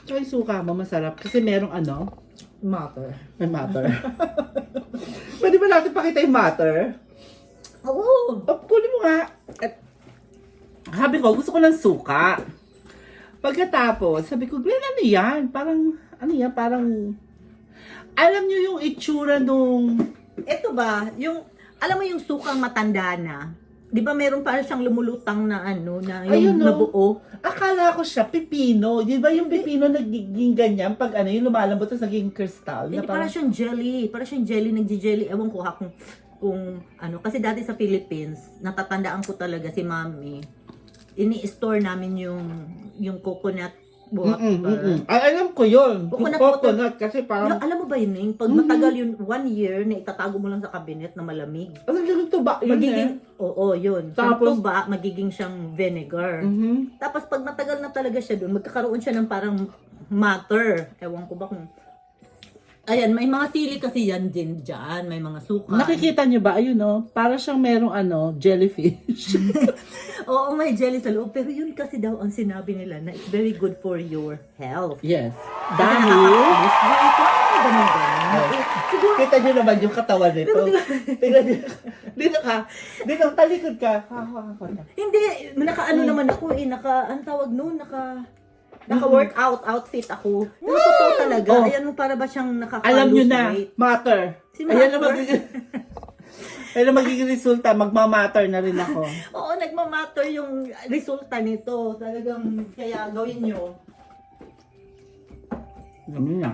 Tsaka yung suka mo, masarap. Kasi merong ano, Matter. may matter. Pwede ba natin pakita yung matter? Oo. Oh, kunin mo nga. At, sabi ko, gusto ko ng suka. Pagkatapos, sabi ko, Glenn, ano yan? Parang, ano yan? Parang, alam nyo yung itsura nung, Ito ba, yung, alam mo yung sukang matanda na? Di ba meron parang siyang lumulutang na ano, na Ayun, yung no? nabuo? akala ko siya, pipino. Di ba yung pipino nagiging ganyan? Pag ano, yung lumalambot, tapos naging crystal. Hindi, Na parang siyang jelly. Parang siyang jelly, nagji-jelly. Ewan ko ha kung ano. Kasi dati sa Philippines, natatandaan ko talaga si Mami. Ini-store namin yung coconut water. Ay, alam ko yun. Coconut Yung water. coconut. Kasi parang, Alam mo ba yun, Ning? Pag matagal yun, 1 year, na itatago mo lang sa cabinet na malamig. ano yung tuba yun Magiging, oo, yun. Tapos- Tapos, ba, magiging siyang vinegar. Mhm. Tapos, pag matagal na talaga siya doon, magkakaroon siya ng parang matter. Ewan ko ba kung... Ayan, may mga sili kasi yan din dyan. May mga suka. Nakikita niyo ba? Ayun, no? Para siyang merong ano, jellyfish. Oo, may jelly sa loob. Pero yun kasi daw ang sinabi nila na it's very good for your health. Yes. Kasi Dahil, nakaka-boost yung ito. Ganun-ganun. Siguro, kita niyo naman yung katawan nito. Tingnan niyo. Dito, talikod ka. hindi, naka-ano naman ako eh. Ang tawag noon, naka-workout outfit ako. Pero totoo talaga. Oh. Ayan mo, para ba siyang nakaka-lose Alam niyo na, weight? matter. Si Ayan na matter. magiging, ayan na magiging resulta. Magmamatter na rin ako. Oo, nagmamatter yung resulta nito. Talagang, kaya gawin nyo. Ganun na.